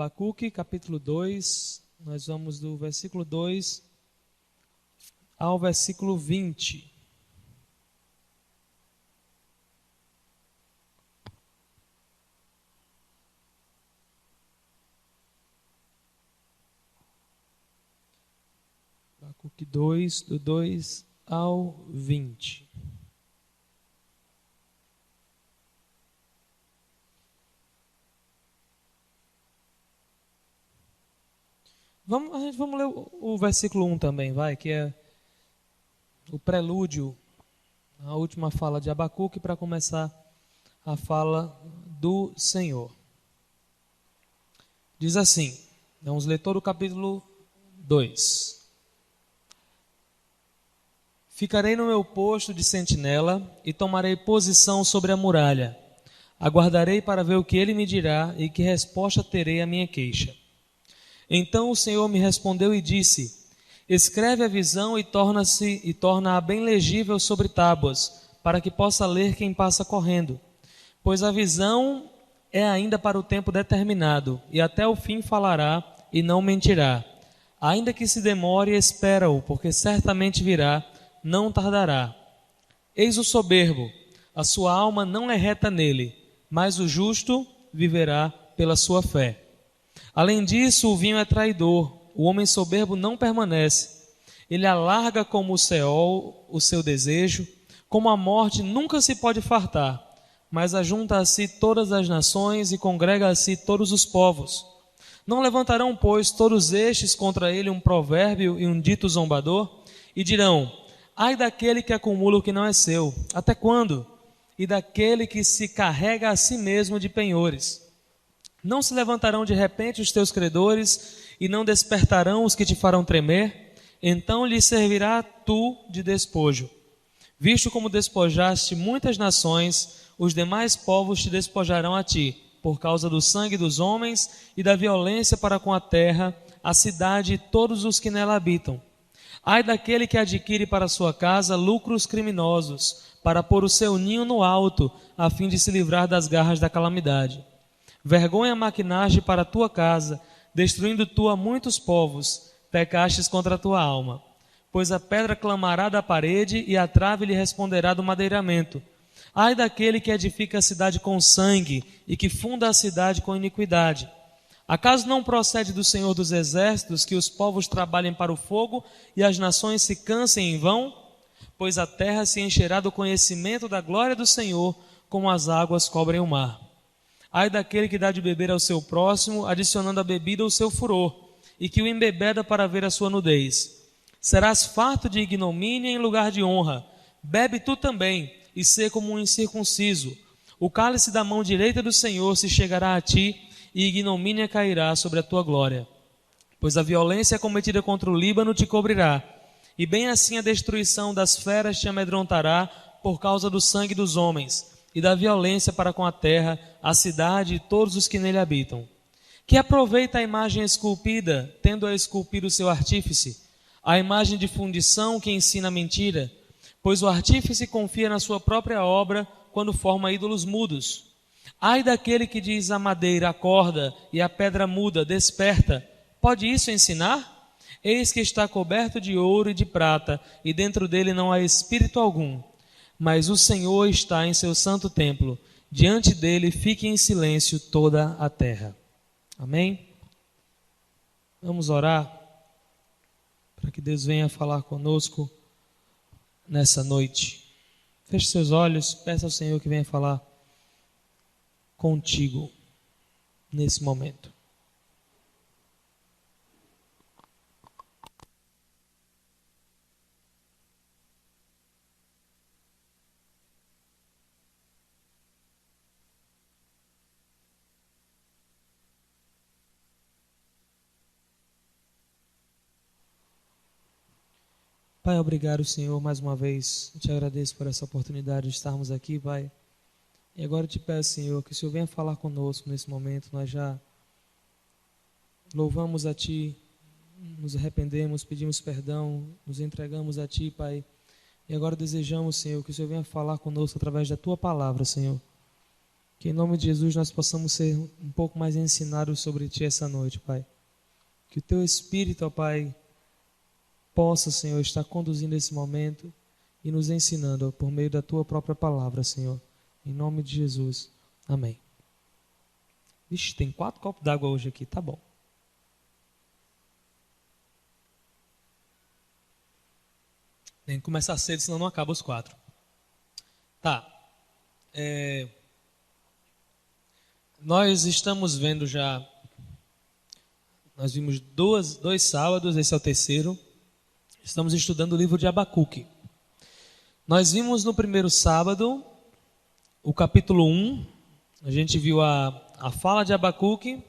Abacuque, capítulo 2, nós vamos do versículo 2 ao versículo 20. Abacuque 2, do 2 ao 20. Vamos ler o versículo 1 também, que é o prelúdio, a última fala de Abacuque, para começar a fala do Senhor. Diz assim, vamos ler todo o capítulo 2. Ficarei no meu posto de sentinela e tomarei posição sobre a muralha. Aguardarei para ver o que ele me dirá e que resposta terei à minha queixa. Então o Senhor me respondeu e disse: escreve a visão e torna-a bem legível sobre tábuas, para que possa ler quem passa correndo. Pois a visão é ainda para o tempo determinado, e até o fim falará e não mentirá. Ainda que se demore, espera-o, porque certamente virá, não tardará. Eis o soberbo, a sua alma não é reta nele, mas o justo viverá pela sua fé. Além disso, o vinho é traidor, o homem soberbo não permanece. Ele alarga como o Seol o seu desejo, como a morte nunca se pode fartar, mas ajunta a si todas as nações e congrega a si todos os povos. Não levantarão, pois, todos estes contra ele um provérbio e um dito zombador? E dirão: ai daquele que acumula o que não é seu, até quando? E daquele que se carrega a si mesmo de penhores. Não se levantarão de repente os teus credores e não despertarão os que te farão tremer? Então lhes servirá tu de despojo. Visto como despojaste muitas nações, os demais povos te despojarão a ti, por causa do sangue dos homens e da violência para com a terra, a cidade e todos os que nela habitam. Ai daquele que adquire para sua casa lucros criminosos, para pôr o seu ninho no alto, a fim de se livrar das garras da calamidade. Vergonha maquinaste para a tua casa, destruindo tu a muitos povos, pecastes contra a tua alma. Pois a pedra clamará da parede e a trave lhe responderá do madeiramento. Ai daquele que edifica a cidade com sangue e que funda a cidade com iniquidade. Acaso não procede do Senhor dos exércitos que os povos trabalhem para o fogo e as nações se cansem em vão? Pois a terra se encherá do conhecimento da glória do Senhor, como as águas cobrem o mar. Ai daquele que dá de beber ao seu próximo, adicionando à bebida o seu furor, e que o embebeda para ver a sua nudez. Serás farto de ignomínia em lugar de honra. Bebe tu também, e sê como um incircunciso. O cálice da mão direita do Senhor se chegará a ti, e ignomínia cairá sobre a tua glória. Pois a violência cometida contra o Líbano te cobrirá, e bem assim a destruição das feras te amedrontará por causa do sangue dos homens, e da violência para com a terra, a cidade e todos os que nele habitam. Que aproveita a imagem esculpida, tendo-a esculpido o seu artífice, a imagem de fundição que ensina a mentira, pois o artífice confia na sua própria obra quando forma ídolos mudos. Ai daquele que diz à madeira, acorda, e à pedra muda, desperta. Pode isso ensinar? Eis que está coberto de ouro e de prata, e dentro dele não há espírito algum. Mas o Senhor está em seu santo templo, diante dele fique em silêncio toda a terra. Amém? Vamos orar para que Deus venha falar conosco nessa noite. Feche seus olhos, peça ao Senhor que venha falar contigo nesse momento. Pai, obrigado, Senhor, mais uma vez. Eu te agradeço por essa oportunidade de estarmos aqui, Pai. E agora eu te peço, Senhor, que o Senhor venha falar conosco nesse momento. Nós já louvamos a Ti, nos arrependemos, pedimos perdão, nos entregamos a Ti, Pai. E agora desejamos, Senhor, que o Senhor venha falar conosco através da Tua palavra, Senhor. Que em nome de Jesus nós possamos ser um pouco mais ensinados sobre Ti essa noite, Pai. Que o Teu Espírito, ó Pai, possa, Senhor, estar conduzindo esse momento e nos ensinando ó, por meio da Tua própria palavra, Senhor. Em nome de Jesus. Amém. Vixe, tem 4 copos d'água hoje aqui, tá bom. Tem que começar cedo, senão não acaba os 4. Tá. Nós estamos vendo já, nós vimos dois sábados, esse é o terceiro. Estamos estudando o livro de Abacuque. Nós vimos no primeiro sábado o capítulo 1. A gente viu a fala de Abacuque,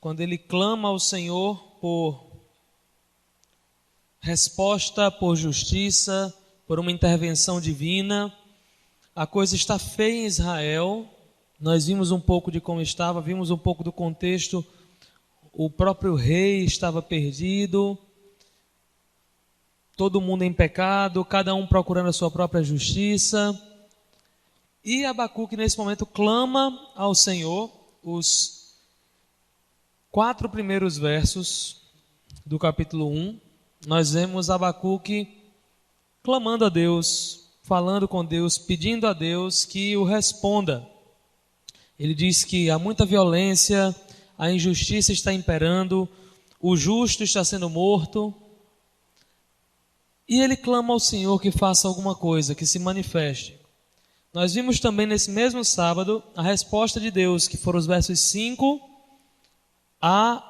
quando ele clama ao Senhor por resposta, por justiça, por uma intervenção divina. A coisa está feia em Israel. Nós vimos um pouco de como estava, vimos um pouco do contexto. O próprio rei estava perdido, todo mundo em pecado, cada um procurando a sua própria justiça. E Abacuque, nesse momento, clama ao Senhor. Os 4 primeiros versos do capítulo 1, nós vemos Abacuque clamando a Deus, falando com Deus, pedindo a Deus que o responda. Ele diz que há muita violência, a injustiça está imperando, o justo está sendo morto. E ele clama ao Senhor que faça alguma coisa, que se manifeste. Nós vimos também nesse mesmo sábado a resposta de Deus, que foram os versos 5 a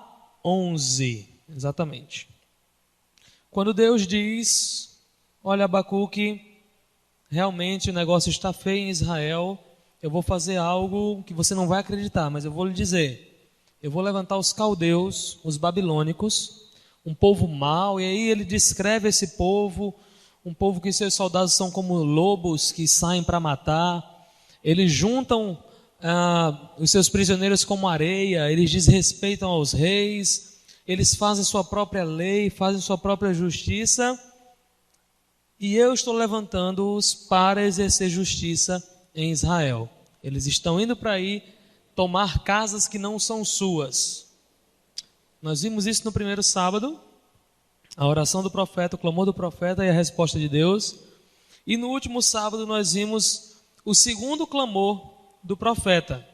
11, exatamente. Quando Deus diz, olha Abacuque, realmente o negócio está feio em Israel, eu vou fazer algo que você não vai acreditar, mas eu vou lhe dizer. Eu vou levantar os caldeus, os babilônicos, um povo mau, e aí ele descreve esse povo, um povo que seus soldados são como lobos que saem para matar. Eles juntam os seus prisioneiros como areia, eles desrespeitam aos reis, eles fazem sua própria lei, fazem sua própria justiça, e eu estou levantando-os para exercer justiça em Israel. Eles estão indo para aí tomar casas que não são suas. Nós vimos isso no primeiro sábado, a oração do profeta, o clamor do profeta e a resposta de Deus. E no último sábado nós vimos o segundo clamor do profeta.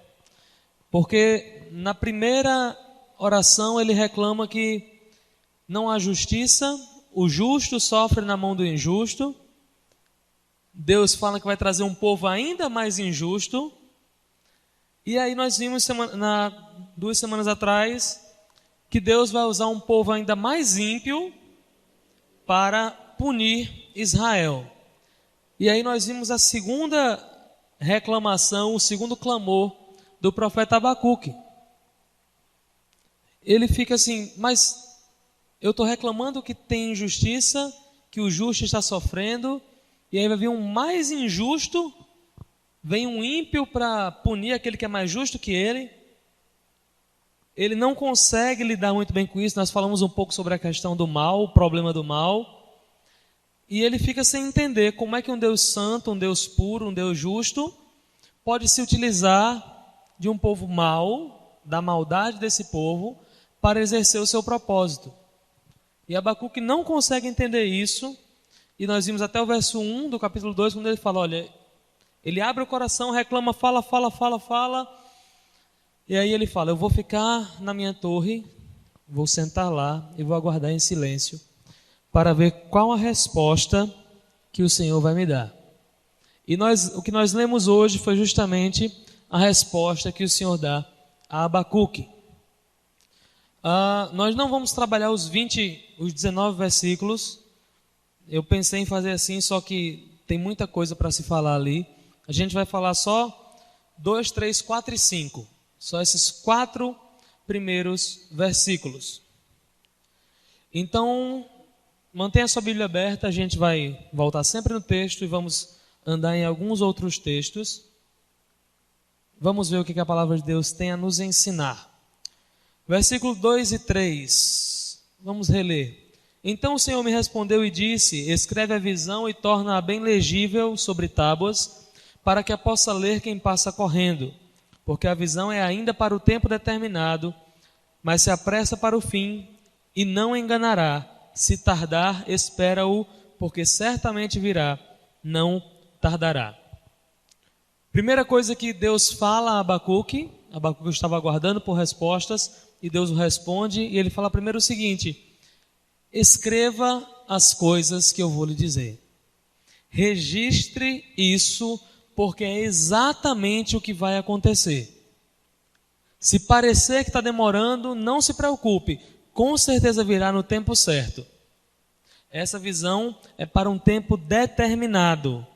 Porque na primeira oração ele reclama que não há justiça, o justo sofre na mão do injusto. Deus fala que vai trazer um povo ainda mais injusto. E aí nós vimos 2 semanas atrás que Deus vai usar um povo ainda mais ímpio para punir Israel. E aí nós vimos a segunda reclamação, o segundo clamor do profeta Abacuque. Ele fica assim, mas eu estou reclamando que tem injustiça, que o justo está sofrendo, e aí vai vir um mais injusto, vem um ímpio para punir aquele que é mais justo que ele. Ele não consegue lidar muito bem com isso. Nós falamos um pouco sobre a questão do mal, o problema do mal. E ele fica sem entender como é que um Deus santo, um Deus puro, um Deus justo, pode se utilizar de um povo mau, da maldade desse povo, para exercer o seu propósito. E Abacuque não consegue entender isso. E nós vimos até o verso 1 do capítulo 2, quando ele fala, olha, ele abre o coração, reclama, fala. E aí ele fala, eu vou ficar na minha torre, vou sentar lá e vou aguardar em silêncio para ver qual a resposta que o Senhor vai me dar. E o que nós lemos hoje foi justamente a resposta que o Senhor dá a Abacuque. Nós não vamos trabalhar os 19 versículos. Eu pensei em fazer assim, só que tem muita coisa para se falar ali. A gente vai falar só 2, 3, 4 e 5. Só esses 4 primeiros versículos. Então, mantenha sua Bíblia aberta, a gente vai voltar sempre no texto e vamos andar em alguns outros textos. Vamos ver o que a palavra de Deus tem a nos ensinar. Versículo 2 e 3. Vamos reler. Então o Senhor me respondeu e disse, escreve a visão e torna-a bem legível sobre tábuas, para que a possa ler quem passa correndo. porque a visão é ainda para o tempo determinado, mas se apressa para o fim e não enganará. Se tardar, espera-o, porque certamente virá, não tardará. Primeira coisa que Deus fala a Abacuque estava aguardando por respostas, e Deus o responde, e ele fala primeiro o seguinte: escreva as coisas que eu vou lhe dizer. Registre isso, porque é exatamente o que vai acontecer. Se parecer que está demorando, não se preocupe, com certeza virá no tempo certo. Essa visão é para um tempo determinado.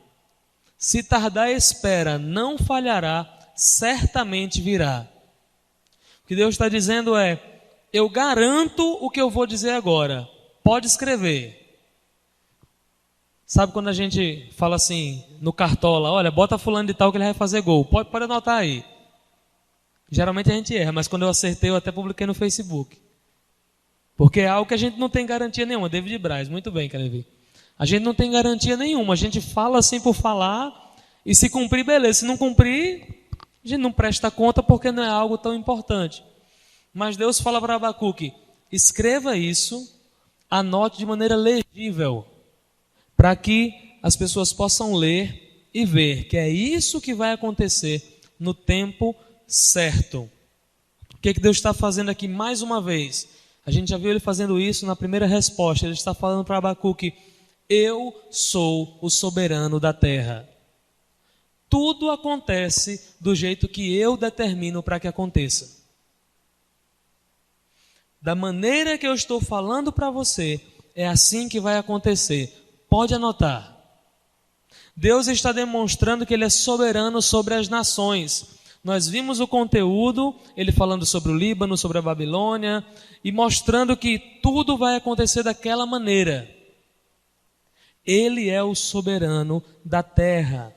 Se tardar, espera, não falhará, certamente virá. O que Deus está dizendo é: eu garanto o que eu vou dizer agora, pode escrever. Sabe quando a gente fala assim, no cartola, olha, bota fulano de tal que ele vai fazer gol, pode anotar aí. Geralmente a gente erra, mas quando eu acertei, eu até publiquei no Facebook. Porque é algo que a gente não tem garantia nenhuma. David Braz, muito bem, Calevi. A gente não tem garantia nenhuma, a gente fala assim por falar, e se cumprir, beleza. Se não cumprir, a gente não presta conta porque não é algo tão importante. Mas Deus fala para Abacuque: escreva isso, anote de maneira legível, para que as pessoas possam ler e ver que é isso que vai acontecer no tempo certo. O que Deus está fazendo aqui mais uma vez? A gente já viu ele fazendo isso na primeira resposta. Ele está falando para Abacuque: eu sou o soberano da terra. Tudo acontece do jeito que eu determino para que aconteça. Da maneira que eu estou falando para você, é assim que vai acontecer. Pode anotar. Deus está demonstrando que Ele é soberano sobre as nações. Nós vimos o conteúdo, Ele falando sobre o Líbano, sobre a Babilônia, e mostrando que tudo vai acontecer daquela maneira. Ele é o soberano da terra.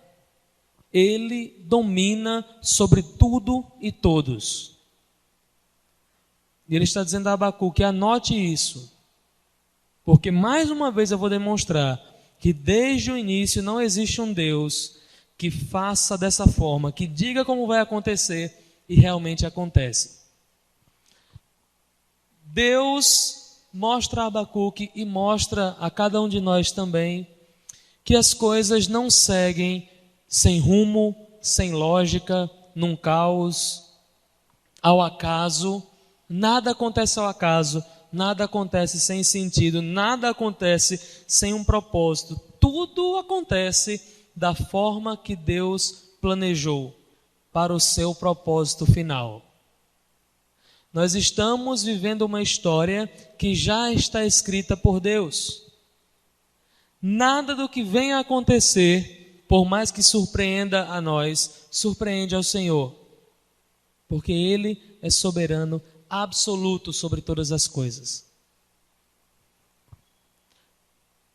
Ele domina sobre tudo e todos. E Ele está dizendo a Abacuque: anote isso. Porque mais uma vez eu vou demonstrar que desde o início não existe um Deus que faça dessa forma, que diga como vai acontecer e realmente acontece. Deus mostra a Abacuque e mostra a cada um de nós também que as coisas não seguem sem rumo, sem lógica, num caos, ao acaso. Nada acontece ao acaso. Nada acontece sem sentido, nada acontece sem um propósito. Tudo acontece da forma que Deus planejou para o seu propósito final. Nós estamos vivendo uma história que já está escrita por Deus. Nada do que venha a acontecer, por mais que surpreenda a nós, surpreende ao Senhor. Porque Ele é soberano absoluto sobre todas as coisas.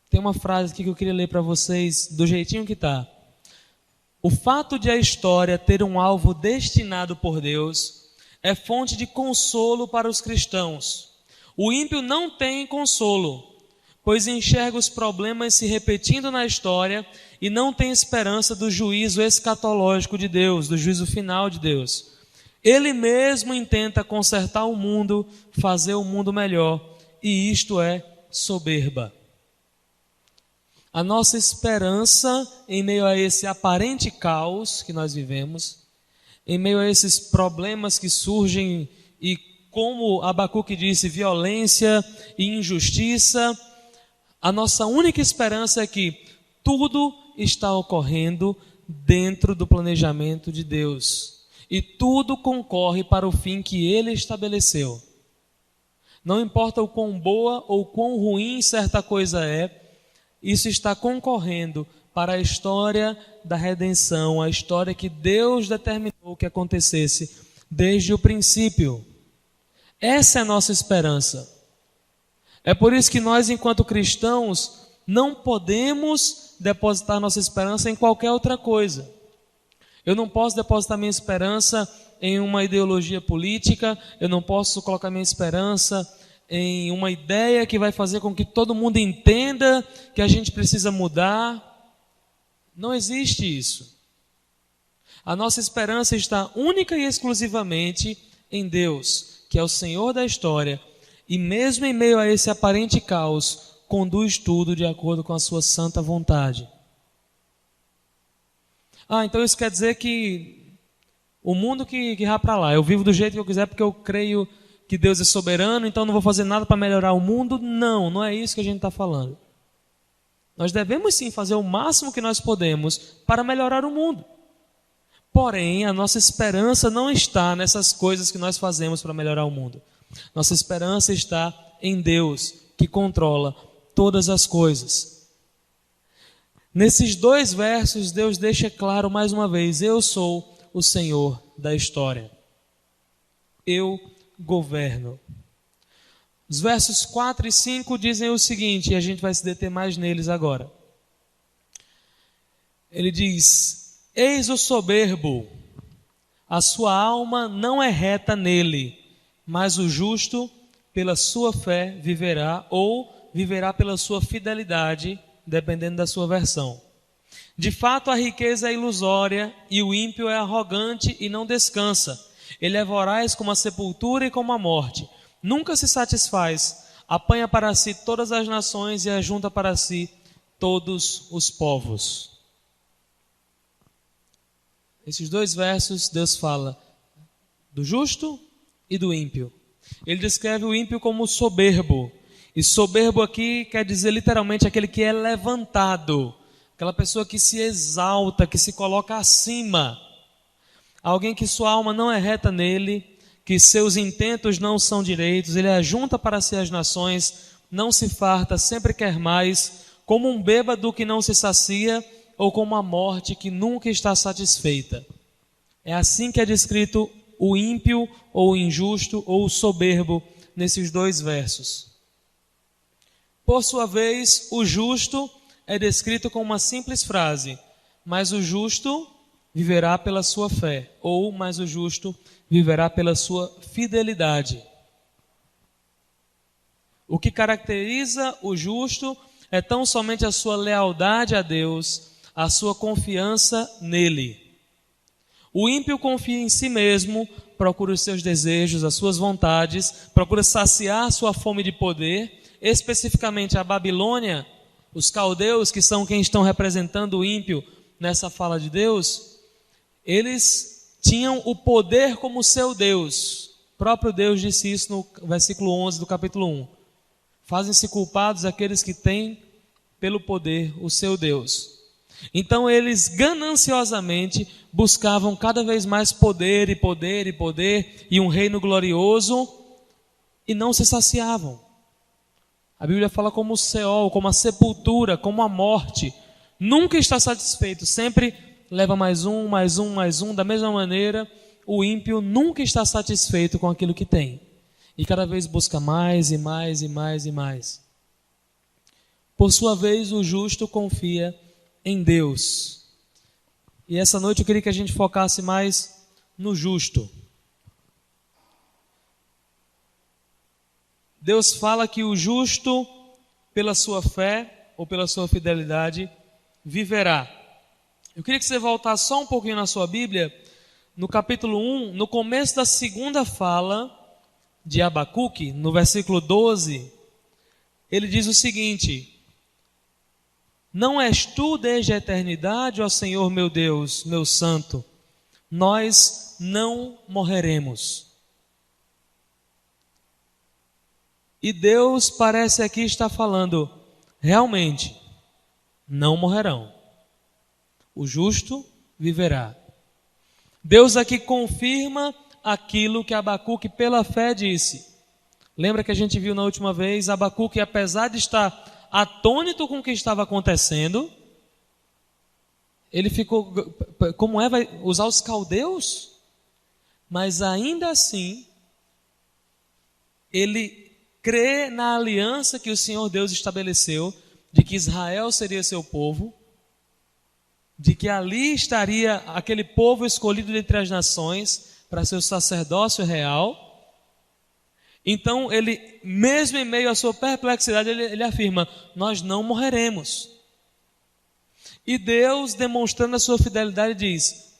Tem uma frase aqui que eu queria ler para vocês do jeitinho que está. O fato de a história ter um alvo destinado por Deus é fonte de consolo para os cristãos. O ímpio não tem consolo, pois enxerga os problemas se repetindo na história e não tem esperança do juízo escatológico de Deus, do juízo final de Deus. Ele mesmo intenta consertar o mundo, fazer o mundo melhor, e isto é soberba. A nossa esperança em meio a esse aparente caos que nós vivemos, em meio a esses problemas que surgem e, como Abacuque disse, violência e injustiça, a nossa única esperança é que tudo está ocorrendo dentro do planejamento de Deus. E tudo concorre para o fim que Ele estabeleceu. Não importa o quão boa ou quão ruim certa coisa é, isso está concorrendo para a história da redenção, a história que Deus determinou que acontecesse desde o princípio. Essa é a nossa esperança. É por isso que nós, enquanto cristãos, não podemos depositar nossa esperança em qualquer outra coisa. Eu não posso depositar minha esperança em uma ideologia política, eu não posso colocar minha esperança em uma ideia que vai fazer com que todo mundo entenda que a gente precisa mudar. Não existe isso. A nossa esperança está única e exclusivamente em Deus, que é o Senhor da história, e mesmo em meio a esse aparente caos, conduz tudo de acordo com a sua santa vontade. Então isso quer dizer que o mundo que vai para lá, eu vivo do jeito que eu quiser porque eu creio que Deus é soberano, então não vou fazer nada para melhorar o mundo? Não é isso que a gente está falando. Nós devemos sim fazer o máximo que nós podemos para melhorar o mundo. Porém, a nossa esperança não está nessas coisas que nós fazemos para melhorar o mundo. Nossa esperança está em Deus, que controla todas as coisas. Nesses 2 versos, Deus deixa claro mais uma vez: eu sou o Senhor da história. Eu governo. Os versos 4 e 5 dizem o seguinte, e a gente vai se deter mais neles agora. Ele diz: eis o soberbo, a sua alma não é reta nele, mas o justo pela sua fé viverá, ou viverá pela sua fidelidade, dependendo da sua versão. De fato, a riqueza é ilusória e o ímpio é arrogante e não descansa. Ele é voraz como a sepultura e como a morte. Nunca se satisfaz, apanha para si todas as nações e ajunta para si todos os povos. Esses 2 versos, Deus fala do justo e do ímpio. Ele descreve o ímpio como soberbo. E soberbo aqui quer dizer literalmente aquele que é levantado. Aquela pessoa que se exalta, que se coloca acima. Alguém que sua alma não é reta nele, que seus intentos não são direitos, ele ajunta para si as nações, não se farta, sempre quer mais, como um bêbado que não se sacia, ou como a morte que nunca está satisfeita. É assim que é descrito o ímpio, ou o injusto, ou o soberbo, nesses 2 versos. Por sua vez, o justo é descrito com uma simples frase: mas o justo viverá pela sua fé, ou mas o justo viverá pela sua fidelidade. O que caracteriza o justo é tão somente a sua lealdade a Deus, a sua confiança nele. O ímpio confia em si mesmo, procura os seus desejos, as suas vontades, procura saciar sua fome de poder. Especificamente a Babilônia, os caldeus, que são quem estão representando o ímpio nessa fala de Deus, eles tinham o poder como seu Deus. O próprio Deus disse isso no versículo 11 do capítulo 1. Fazem-se culpados aqueles que têm pelo poder o seu Deus. Então eles gananciosamente buscavam cada vez mais poder e poder e poder e um reino glorioso e não se saciavam. A Bíblia fala como o Seol, como a sepultura, como a morte. Nunca está satisfeito, sempre leva mais um, mais um, mais um. Da mesma maneira, o ímpio nunca está satisfeito com aquilo que tem. E cada vez busca mais e mais e mais e mais. Por sua vez, o justo confia em Deus. E essa noite eu queria que a gente focasse mais no justo. Deus fala que o justo, pela sua fé ou pela sua fidelidade, viverá. Eu queria que você voltasse só um pouquinho na sua Bíblia, no capítulo 1, no começo da segunda fala de Abacuque, no versículo 12, ele diz o seguinte: não és tu desde a eternidade, ó Senhor meu Deus, meu santo, nós não morreremos. E Deus parece aqui estar falando, realmente, não morrerão. O justo viverá. Deus aqui confirma aquilo que Abacuque pela fé disse. Lembra que a gente viu na última vez, Abacuque, apesar de estar atônito com o que estava acontecendo, ele ficou, como é, vai usar os caldeus? Mas ainda assim, ele crê na aliança que o Senhor Deus estabeleceu, de que Israel seria seu povo, de que ali estaria aquele povo escolhido dentre as nações para ser o sacerdócio real. Então ele, mesmo em meio à sua perplexidade, ele afirma, nós não morreremos. E Deus, demonstrando a sua fidelidade, diz,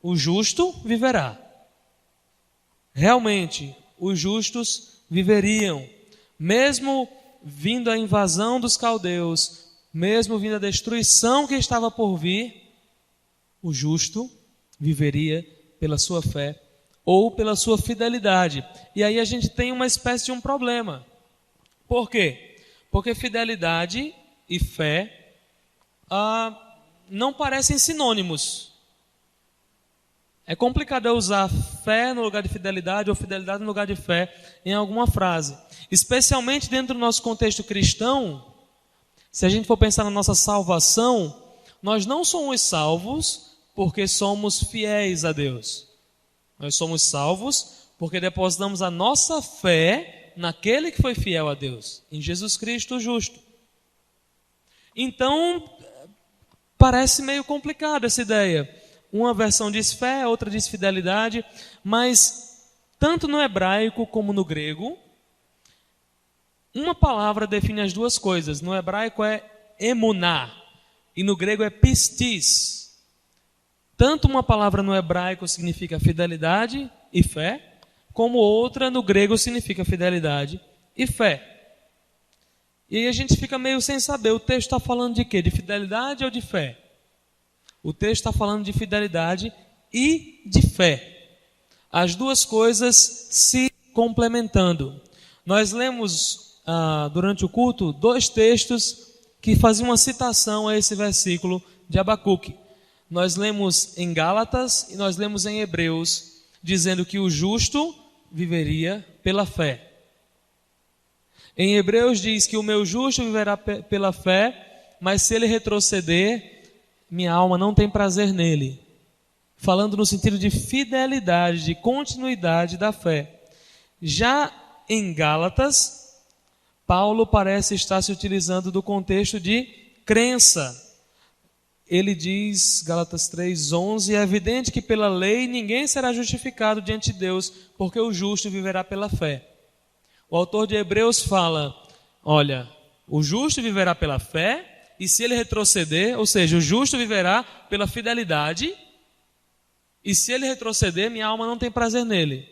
o justo viverá. Realmente, os justos viveriam, mesmo vindo a invasão dos caldeus, mesmo vindo a destruição que estava por vir, o justo viveria pela sua fé ou pela sua fidelidade. E aí a gente tem uma espécie de um problema. Por quê? Porque fidelidade e fé não parecem sinônimos. É complicado eu usar fé no lugar de fidelidade ou fidelidade no lugar de fé em alguma frase. Especialmente dentro do nosso contexto cristão, se a gente for pensar na nossa salvação, nós não somos salvos porque somos fiéis a Deus. Nós somos salvos porque depositamos a nossa fé naquele que foi fiel a Deus, em Jesus Cristo o justo. Então, parece meio complicado essa ideia. Uma versão diz fé, outra diz fidelidade, mas tanto no hebraico como no grego, uma palavra define as duas coisas. No hebraico é emuná e no grego é pistis. Tanto uma palavra no hebraico significa fidelidade e fé, como outra no grego significa fidelidade e fé. E aí a gente fica meio sem saber, o texto está falando de quê? De fidelidade ou de fé? O texto está falando de fidelidade e de fé. As duas coisas se complementando. Nós lemos durante o culto 2 textos que faziam uma citação a esse versículo de Abacuque. Nós lemos em Gálatas e nós lemos em Hebreus, dizendo que o justo viveria pela fé. Em Hebreus diz que o meu justo viverá pela fé, mas se ele retroceder, minha alma não tem prazer nele. Falando no sentido de fidelidade, de continuidade da fé. Já em Gálatas, Paulo parece estar se utilizando do contexto de crença. Ele diz, Gálatas 3:11, é evidente que pela lei ninguém será justificado diante de Deus, porque o justo viverá pela fé. O autor de Hebreus fala, olha, o justo viverá pela fé, e se ele retroceder, ou seja, o justo viverá pela fidelidade, e se ele retroceder, minha alma não tem prazer nele.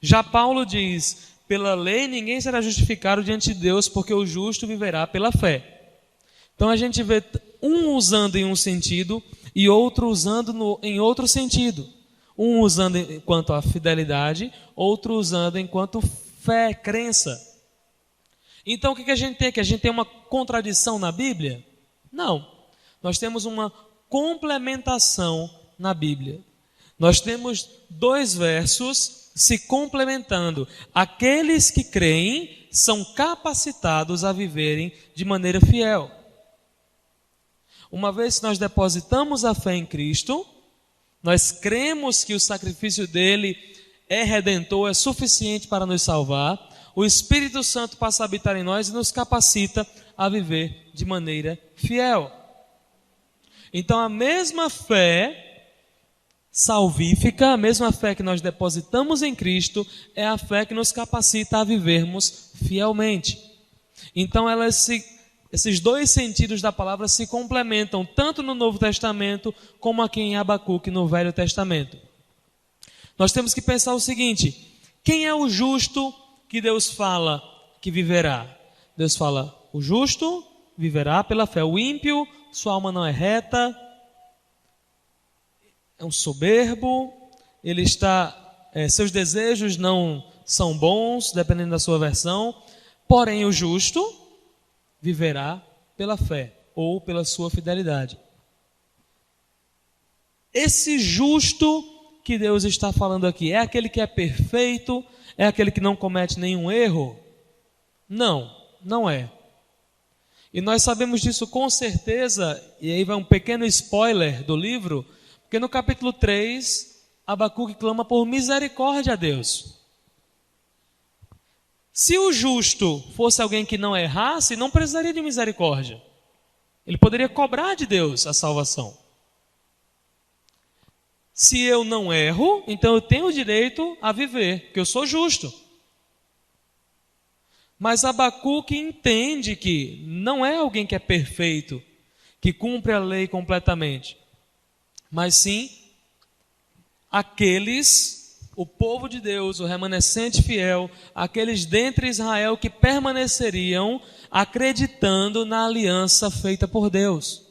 Já Paulo diz, pela lei ninguém será justificado diante de Deus, porque o justo viverá pela fé. Então a gente vê um usando em um sentido e outro usando em outro sentido. Um usando enquanto a fidelidade, outro usando enquanto fé, crença. Então o que a gente tem aqui? A gente tem uma contradição na Bíblia? Não. Nós temos uma complementação na Bíblia. Nós temos 2 versos se complementando. Aqueles que creem são capacitados a viverem de maneira fiel. Uma vez que nós depositamos a fé em Cristo, nós cremos que o sacrifício dele é redentor, é suficiente para nos salvar, o Espírito Santo passa a habitar em nós e nos capacita a viver de maneira fiel. Então a mesma fé salvífica, a mesma fé que nós depositamos em Cristo, é a fé que nos capacita a vivermos fielmente. Então esses 2 sentidos da palavra se complementam, tanto no Novo Testamento, como aqui em Abacuque, no Velho Testamento. Nós temos que pensar o seguinte, quem é o justo que Deus fala que viverá? Deus fala, o justo viverá pela fé. O ímpio, sua alma não é reta, é um soberbo, ele seus desejos não são bons, dependendo da sua versão. Porém, o justo viverá pela fé ou pela sua fidelidade. Esse justo que Deus está falando aqui é aquele que é perfeito, é aquele que não comete nenhum erro? Não, não é. E nós sabemos disso com certeza, e aí vai um pequeno spoiler do livro, porque no capítulo 3, Abacuque clama por misericórdia a Deus. Se o justo fosse alguém que não errasse, não precisaria de misericórdia. Ele poderia cobrar de Deus a salvação. Se eu não erro, então eu tenho o direito a viver, porque eu sou justo. Mas Abacuque entende que não é alguém que é perfeito, que cumpre a lei completamente, mas sim aqueles, o povo de Deus, o remanescente fiel, aqueles dentre Israel que permaneceriam acreditando na aliança feita por Deus.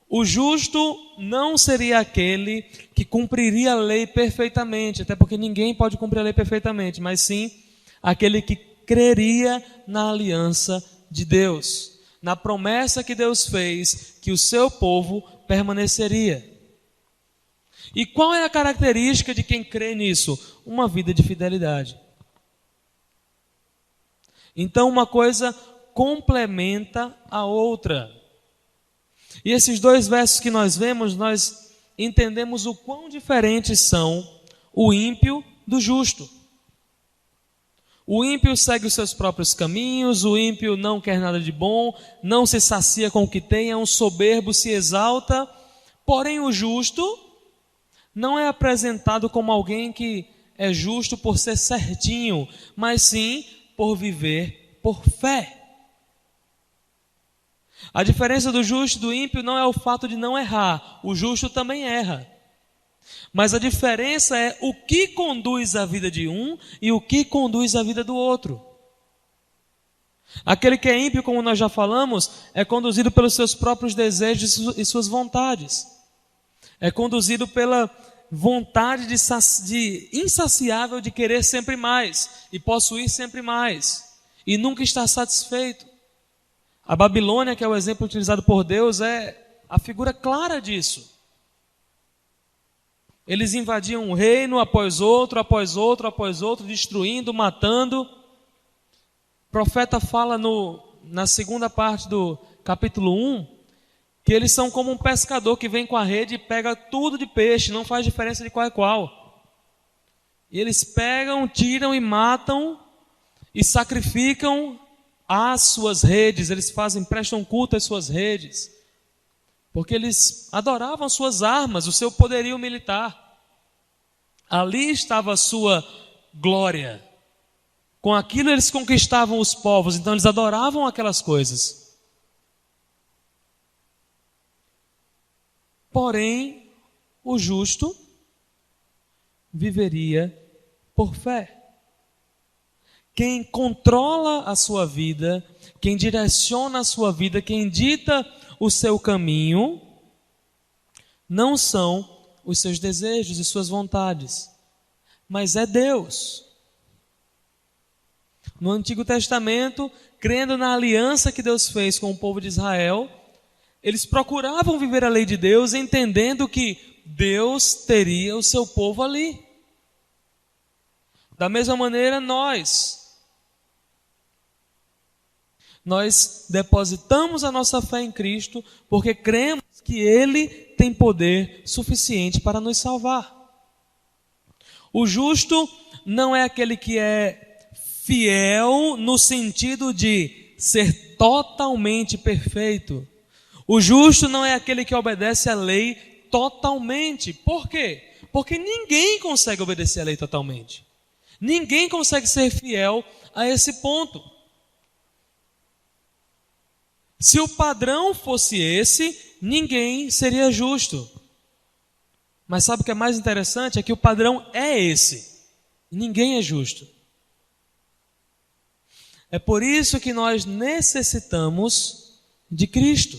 O justo não seria aquele que cumpriria a lei perfeitamente, até porque ninguém pode cumprir a lei perfeitamente, mas sim aquele que creria na aliança de Deus, na promessa que Deus fez que o seu povo permaneceria. E qual é a característica de quem crê nisso? Uma vida de fidelidade. Então uma coisa complementa a outra. E esses dois versos que nós vemos, nós entendemos o quão diferentes são o ímpio do justo. O ímpio segue os seus próprios caminhos, o ímpio não quer nada de bom, não se sacia com o que tem, é um soberbo, se exalta. Porém, o justo não é apresentado como alguém que é justo por ser certinho, mas sim por viver por fé. A diferença do justo e do ímpio não é o fato de não errar, o justo também erra. Mas a diferença é o que conduz a vida de um e o que conduz a vida do outro. Aquele que é ímpio, como nós já falamos, é conduzido pelos seus próprios desejos e suas vontades. É conduzido pela vontade insaciável de querer sempre mais e possuir sempre mais e nunca estar satisfeito. A Babilônia, que é o exemplo utilizado por Deus, é a figura clara disso. Eles invadiam um reino após outro, após outro, após outro, destruindo, matando. O profeta fala na segunda parte do capítulo 1, que eles são como um pescador que vem com a rede e pega tudo de peixe, não faz diferença de qual é qual. E eles pegam, tiram e matam e sacrificam as suas redes, eles prestam culto às suas redes, porque eles adoravam as suas armas, o seu poderio militar. Ali estava a sua glória. Com aquilo eles conquistavam os povos, então eles adoravam aquelas coisas. Porém, o justo viveria por fé. Quem controla a sua vida, quem direciona a sua vida, quem dita o seu caminho, não são os seus desejos e suas vontades, mas é Deus. No Antigo Testamento, crendo na aliança que Deus fez com o povo de Israel, eles procuravam viver a lei de Deus, entendendo que Deus teria o seu povo ali. Da mesma maneira, nós depositamos a nossa fé em Cristo porque cremos que Ele tem poder suficiente para nos salvar. O justo não é aquele que é fiel no sentido de ser totalmente perfeito. O justo não é aquele que obedece à lei totalmente. Por quê? Porque ninguém consegue obedecer à lei totalmente. Ninguém consegue ser fiel a esse ponto. Se o padrão fosse esse, ninguém seria justo. Mas sabe o que é mais interessante? É que o padrão é esse. Ninguém é justo. É por isso que nós necessitamos de Cristo,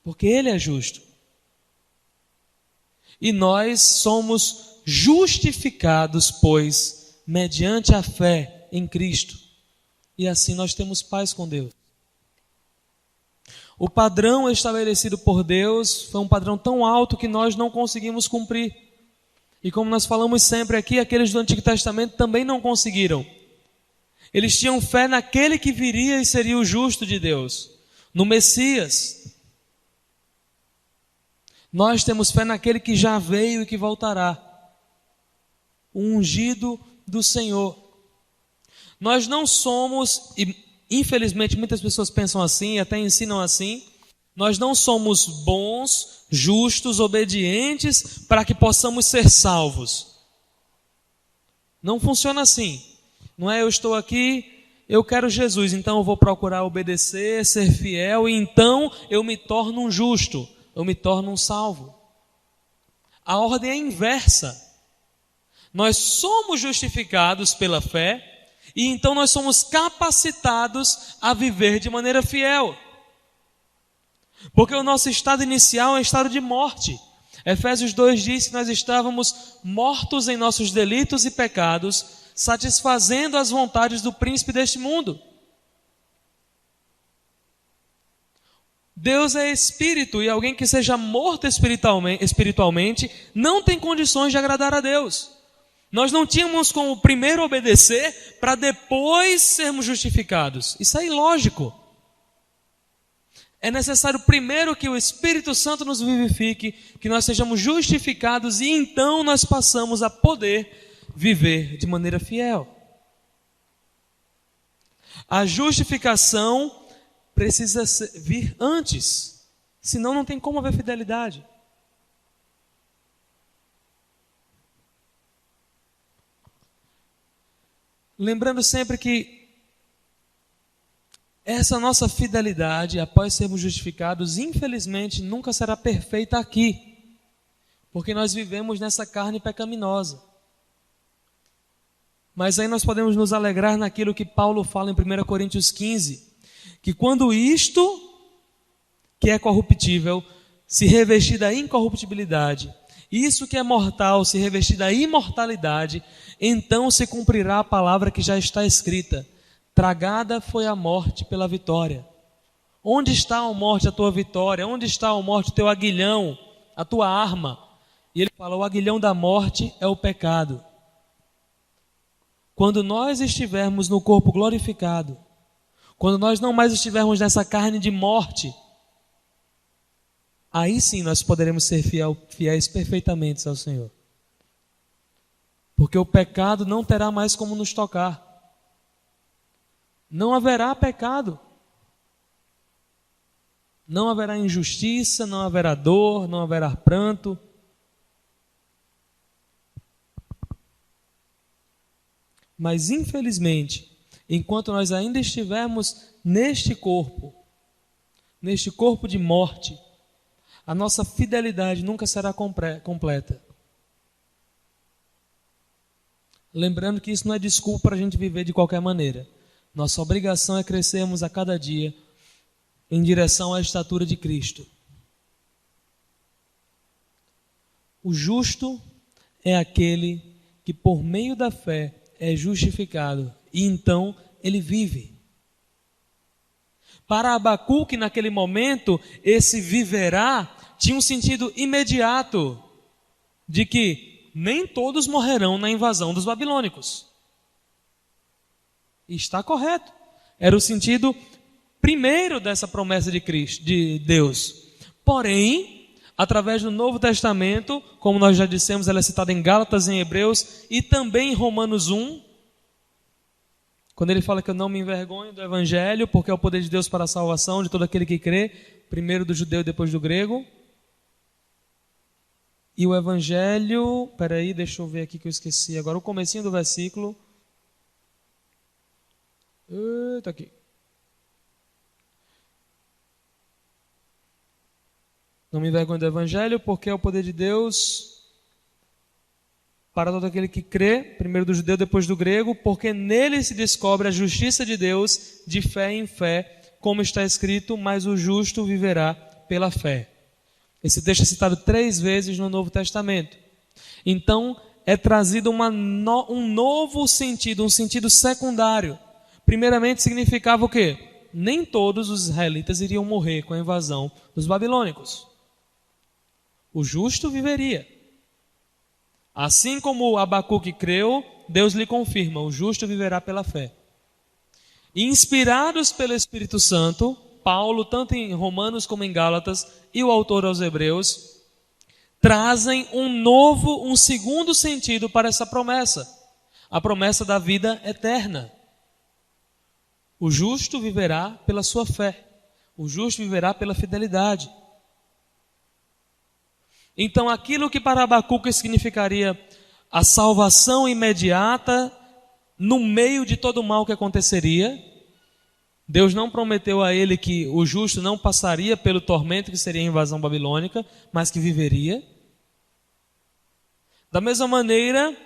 porque Ele é justo. E nós somos justificados, pois, mediante a fé em Cristo. E assim nós temos paz com Deus. O padrão estabelecido por Deus foi um padrão tão alto que nós não conseguimos cumprir. E como nós falamos sempre aqui, aqueles do Antigo Testamento também não conseguiram. Eles tinham fé naquele que viria e seria o justo de Deus, no Messias. Nós temos fé naquele que já veio e que voltará, o ungido do Senhor. Nós não somos, e infelizmente muitas pessoas pensam assim, até ensinam assim, nós não somos bons, justos, obedientes para que possamos ser salvos. Não funciona assim. Não é eu estou aqui, eu quero Jesus, então eu vou procurar obedecer, ser fiel, e então eu me torno um justo, eu me torno um salvo. A ordem é inversa. Nós somos justificados pela fé e então nós somos capacitados a viver de maneira fiel. Porque o nosso estado inicial é um estado de morte. Efésios 2 diz que nós estávamos mortos em nossos delitos e pecados, satisfazendo as vontades do príncipe deste mundo. Deus é espírito e alguém que seja morto espiritualmente não tem condições de agradar a Deus. Nós não tínhamos como primeiro obedecer para depois sermos justificados. Isso é ilógico. É necessário primeiro que o Espírito Santo nos vivifique, que nós sejamos justificados e então nós passamos a poder viver de maneira fiel. A justificação precisa vir antes, senão não tem como haver fidelidade. Lembrando sempre que essa nossa fidelidade, após sermos justificados, infelizmente nunca será perfeita aqui, porque nós vivemos nessa carne pecaminosa. Mas aí nós podemos nos alegrar naquilo que Paulo fala em 1 Coríntios 15, que quando isto, que é corruptível, se revestir da incorruptibilidade, isso que é mortal se revestir da imortalidade, então se cumprirá a palavra que já está escrita: tragada foi a morte pela vitória. Onde está, ó morte, a tua vitória? Onde está, ó morte, o teu aguilhão, a tua arma? E ele fala: o aguilhão da morte é o pecado. Quando nós estivermos no corpo glorificado, quando nós não mais estivermos nessa carne de morte, aí sim nós poderemos ser fiéis perfeitamente ao Senhor. Porque o pecado não terá mais como nos tocar. Não haverá pecado. Não haverá injustiça, não haverá dor, não haverá pranto. Mas infelizmente, enquanto nós ainda estivermos neste corpo de morte, a nossa fidelidade nunca será completa. Lembrando que isso não é desculpa para a gente viver de qualquer maneira. Nossa obrigação é crescermos a cada dia em direção à estatura de Cristo. O justo é aquele que por meio da fé é justificado e então ele vive. Para Abacuque, naquele momento, esse viverá tinha um sentido imediato de que nem todos morrerão na invasão dos babilônicos. E está correto. Era o sentido primeiro dessa promessa de Cristo, de Deus. Porém, através do Novo Testamento, como nós já dissemos, ela é citada em Gálatas, em Hebreus e também em Romanos 1, quando ele fala que eu não me envergonho do Evangelho, porque é o poder de Deus para a salvação de todo aquele que crê, primeiro do judeu e depois do grego. E o Evangelho, deixa eu ver aqui que eu esqueci agora, o comecinho do versículo. Está aqui. Não me envergonho do Evangelho, porque é o poder de Deus para todo aquele que crê, primeiro do judeu, depois do grego, porque nele se descobre a justiça de Deus de fé em fé, como está escrito: mas o justo viverá pela fé. Esse texto é citado 3 vezes no Novo Testamento. Então, é trazido um novo sentido, um sentido secundário. Primeiramente, significava o quê? Nem todos os israelitas iriam morrer com a invasão dos babilônicos. O justo viveria. Assim como Abacuque creu, Deus lhe confirma: o justo viverá pela fé. Inspirados pelo Espírito Santo, Paulo, tanto em Romanos como em Gálatas, e o autor aos Hebreus, trazem um segundo sentido para essa promessa. A promessa da vida eterna. O justo viverá pela sua fé. O justo viverá pela fidelidade. Então, aquilo que para Abacuque significaria a salvação imediata no meio de todo o mal que aconteceria, Deus não prometeu a ele que o justo não passaria pelo tormento que seria a invasão babilônica, mas que viveria. Da mesma maneira,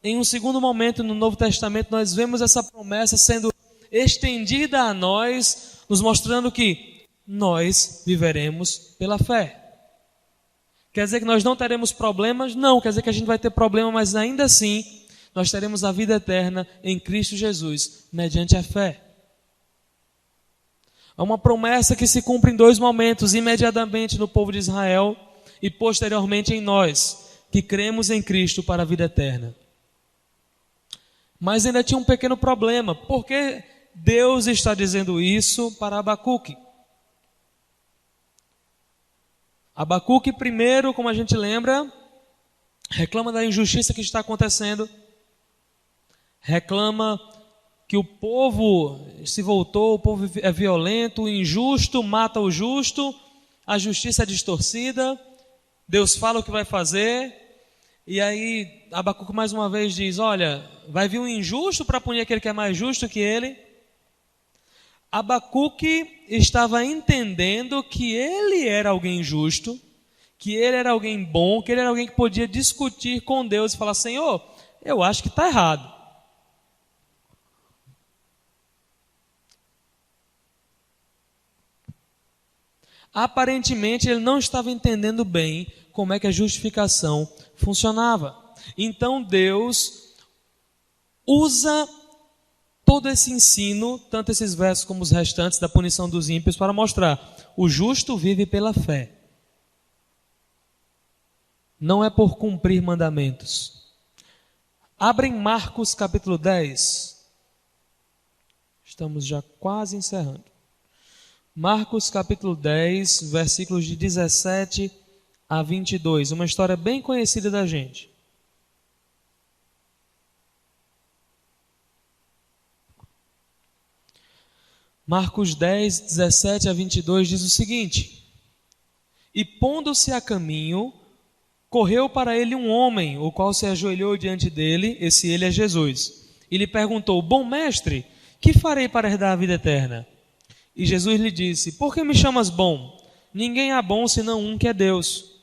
em um segundo momento no Novo Testamento, nós vemos essa promessa sendo estendida a nós, nos mostrando que nós viveremos pela fé. Quer dizer que nós não teremos problemas? Não, quer dizer que a gente vai ter problema, mas ainda assim, nós teremos a vida eterna em Cristo Jesus, mediante a fé. É uma promessa que se cumpre em dois momentos, imediatamente no povo de Israel e posteriormente em nós, que cremos em Cristo para a vida eterna. Mas ainda tinha um pequeno problema. Por que Deus está dizendo isso para Abacuque? Abacuque primeiro, como a gente lembra, reclama da injustiça que está acontecendo, reclama que o povo se voltou, o povo é violento, injusto, mata o justo, a justiça é distorcida, Deus fala o que vai fazer, e aí Abacuque mais uma vez diz, olha, vai vir um injusto para punir aquele que é mais justo que ele. Abacuque estava entendendo que ele era alguém justo, que ele era alguém bom, que ele era alguém que podia discutir com Deus e falar, Senhor, eu acho que está errado. Aparentemente ele não estava entendendo bem como é que a justificação funcionava. Então Deus usa todo esse ensino, tanto esses versos como os restantes da punição dos ímpios, para mostrar: o justo vive pela fé. Não é por cumprir mandamentos. Abrem Marcos capítulo 10. Estamos já quase encerrando. Marcos capítulo 10, versículos de 17 a 22. Uma história bem conhecida da gente. Marcos 10, 17 a 22 diz o seguinte: E pondo-se a caminho, correu para ele um homem, o qual se ajoelhou diante dele, esse ele é Jesus, e lhe perguntou: Bom mestre, que farei para herdar a vida eterna? E Jesus lhe disse: Por que me chamas bom? Ninguém há bom senão um, que é Deus.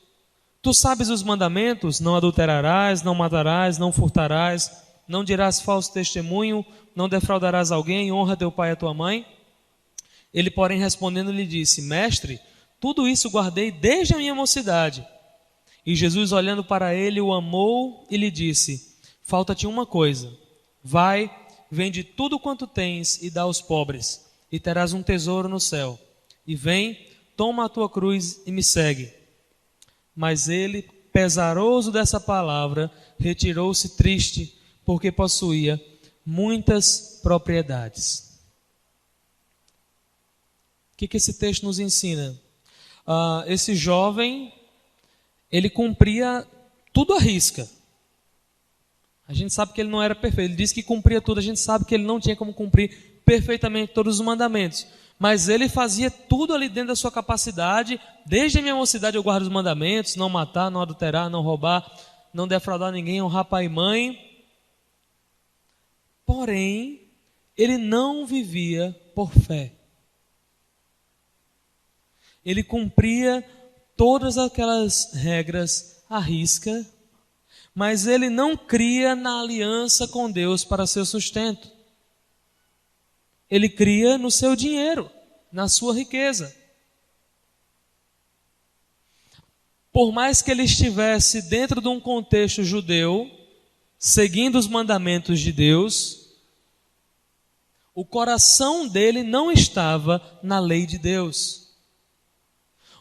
Tu sabes os mandamentos: não adulterarás, não matarás, não furtarás, não dirás falso testemunho, não defraudarás alguém, honra teu pai e a tua mãe. Ele, porém, respondendo, lhe disse: Mestre, tudo isso guardei desde a minha mocidade. E Jesus, olhando para ele, o amou e lhe disse: Falta-te uma coisa. Vai, vende tudo quanto tens e dá aos pobres, e terás um tesouro no céu. E vem, toma a tua cruz e me segue. Mas ele, pesaroso dessa palavra, retirou-se triste, porque possuía muitas propriedades. O que esse texto nos ensina? Esse jovem, ele cumpria tudo à risca. A gente sabe que ele não era perfeito. Ele disse que cumpria tudo. A gente sabe que ele não tinha como cumprir perfeitamente todos os mandamentos. Mas ele fazia tudo ali dentro da sua capacidade. Desde a minha mocidade eu guardo os mandamentos: não matar, não adulterar, não roubar, não defraudar ninguém, honrar pai e mãe. Porém, ele não vivia por fé. Ele cumpria todas aquelas regras à risca, mas ele não cria na aliança com Deus para seu sustento. Ele cria no seu dinheiro, na sua riqueza. Por mais que ele estivesse dentro de um contexto judeu, seguindo os mandamentos de Deus, o coração dele não estava na lei de Deus.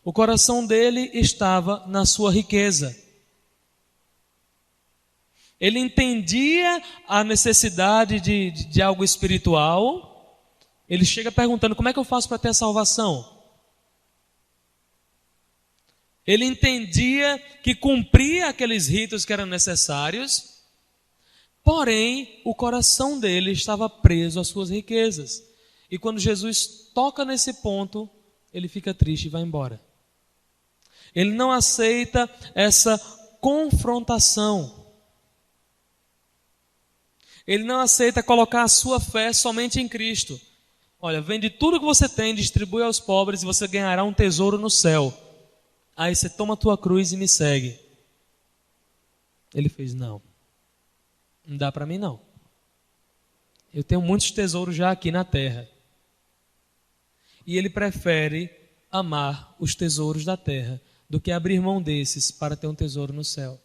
O coração dele estava na sua riqueza. Ele entendia a necessidade de algo espiritual. Ele chega perguntando: como é que eu faço para ter a salvação? Ele entendia que cumpria aqueles ritos que eram necessários, porém o coração dele estava preso às suas riquezas. E quando Jesus toca nesse ponto, ele fica triste e vai embora. Ele não aceita essa confrontação. Ele não aceita colocar a sua fé somente em Cristo. Olha, vende tudo que você tem, distribui aos pobres e você ganhará um tesouro no céu. Aí você toma a tua cruz e me segue. Ele fez: não dá para mim não. Eu tenho muitos tesouros já aqui na terra. E ele prefere amar os tesouros da terra do que abrir mão desses para ter um tesouro no céu.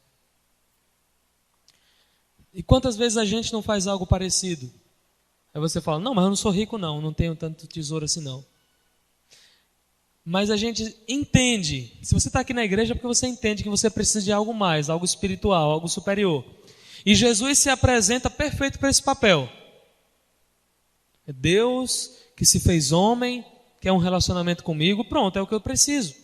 E quantas vezes a gente não faz algo parecido? Aí você fala: não, mas eu não sou rico não tenho tanto tesouro assim não. Mas a gente entende, se você está aqui na igreja é porque você entende que você precisa de algo mais, algo espiritual, algo superior. E Jesus se apresenta perfeito para esse papel. É Deus que se fez homem, quer um relacionamento comigo, pronto, é o que eu preciso.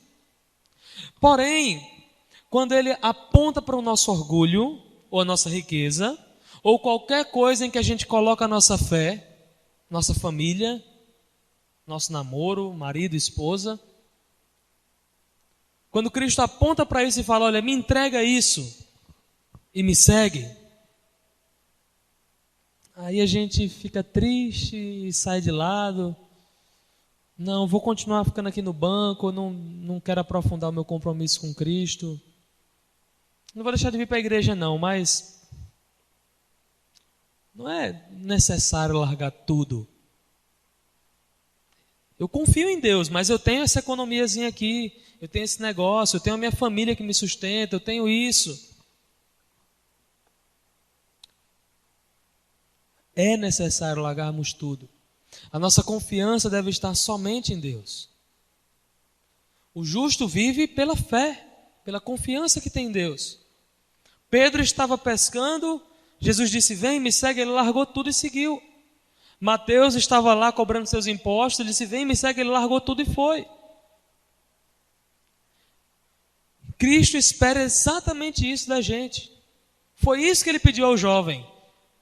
Porém, quando ele aponta para o nosso orgulho, ou a nossa riqueza, ou qualquer coisa em que a gente coloca a nossa fé, nossa família, nosso namoro, marido, esposa, quando Cristo aponta para isso e fala: olha, me entrega isso e me segue, aí a gente fica triste e sai de lado. Não, vou continuar ficando aqui no banco, não quero aprofundar o meu compromisso com Cristo. Não vou deixar de vir para a igreja não, mas não é necessário largar tudo. Eu confio em Deus, mas eu tenho essa economiazinha aqui, eu tenho esse negócio, eu tenho a minha família que me sustenta, eu tenho isso. É necessário largarmos tudo. A nossa confiança deve estar somente em Deus. O justo vive pela fé, pela confiança que tem em Deus. Pedro estava pescando, Jesus disse: vem, me segue, ele largou tudo e seguiu. Mateus estava lá cobrando seus impostos, ele disse: vem, me segue, ele largou tudo e foi. Cristo espera exatamente isso da gente. Foi isso que ele pediu ao jovem: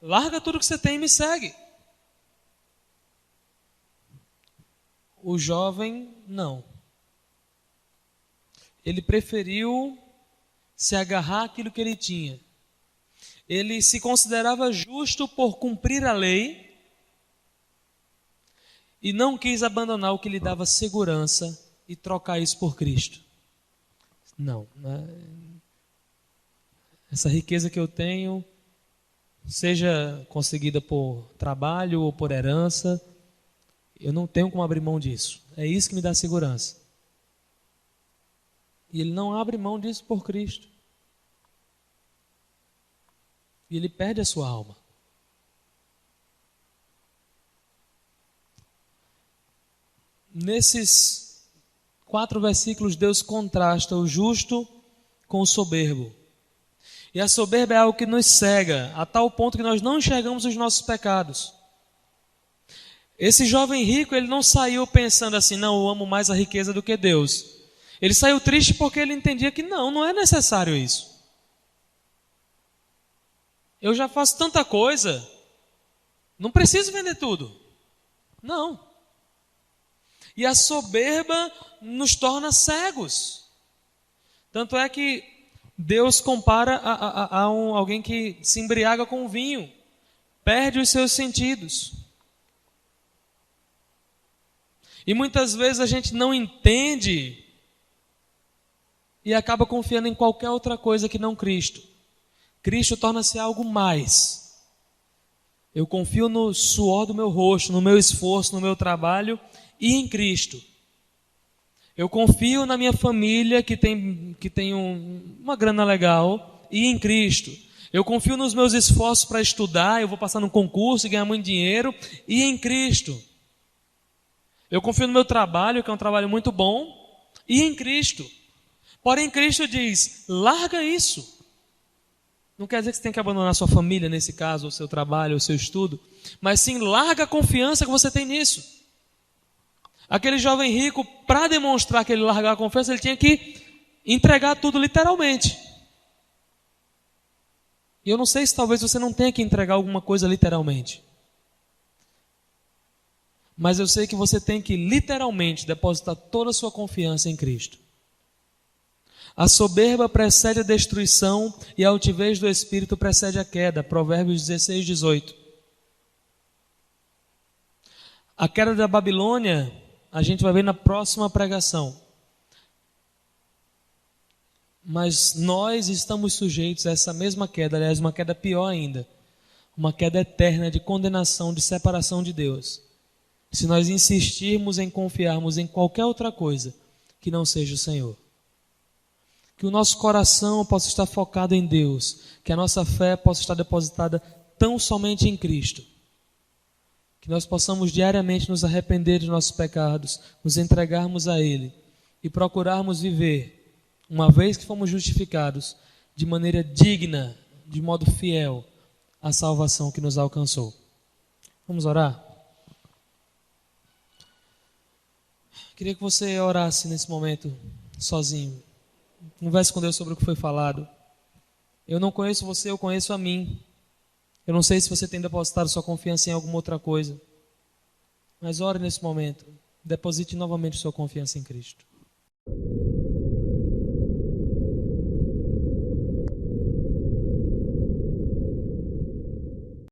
larga tudo que você tem e me segue. O jovem não. Ele preferiu se agarrar àquilo que ele tinha. Ele se considerava justo por cumprir a lei e não quis abandonar o que lhe dava segurança e trocar isso por Cristo. Não, essa riqueza que eu tenho, seja conseguida por trabalho ou por herança, eu não tenho como abrir mão disso. É isso que me dá segurança. E ele não abre mão disso por Cristo. E ele perde a sua alma. Nesses 4 versículos, Deus contrasta o justo com o soberbo. E a soberba é algo que nos cega, a tal ponto que nós não enxergamos os nossos pecados. Esse jovem rico, ele não saiu pensando assim: não, eu amo mais a riqueza do que Deus. Ele saiu triste porque ele entendia que não é necessário isso. Eu já faço tanta coisa, não preciso vender tudo. Não. E a soberba nos torna cegos. Tanto é que Deus compara a alguém que se embriaga com vinho, perde os seus sentidos. E muitas vezes a gente não entende e acaba confiando em qualquer outra coisa que não Cristo. Cristo torna-se algo mais. Eu confio no suor do meu rosto, no meu esforço, no meu trabalho e em Cristo. Eu confio na minha família que tem uma grana legal e em Cristo. Eu confio nos meus esforços para estudar, eu vou passar num concurso e ganhar muito dinheiro e em Cristo. Eu confio no meu trabalho, que é um trabalho muito bom, e em Cristo. Porém, Cristo diz: larga isso. Não quer dizer que você tem que abandonar a sua família, nesse caso, o seu trabalho, o seu estudo, mas sim, larga a confiança que você tem nisso. Aquele jovem rico, para demonstrar que ele largava a confiança, ele tinha que entregar tudo literalmente. E eu não sei se talvez você não tenha que entregar alguma coisa literalmente. Mas eu sei que você tem que literalmente depositar toda a sua confiança em Cristo. A soberba precede a destruição e a altivez do espírito precede a queda. Provérbios 16, 18. A queda da Babilônia, a gente vai ver na próxima pregação. mas nós estamos sujeitos a essa mesma queda, aliás, uma queda pior ainda, uma queda eterna de condenação, de separação de Deus. Se nós insistirmos em confiarmos em qualquer outra coisa que não seja o Senhor. Que o nosso coração possa estar focado em Deus, que a nossa fé possa estar depositada tão somente em Cristo. Que nós possamos diariamente nos arrepender dos nossos pecados, nos entregarmos a Ele e procurarmos viver, uma vez que fomos justificados, de maneira digna, de modo fiel, a salvação que nos alcançou. Vamos orar? Queria que você orasse nesse momento, sozinho. Converse com Deus sobre o que foi falado. Eu não conheço você, eu conheço a mim. Eu não sei se você tem depositado sua confiança em alguma outra coisa. Mas ore nesse momento. Deposite novamente sua confiança em Cristo.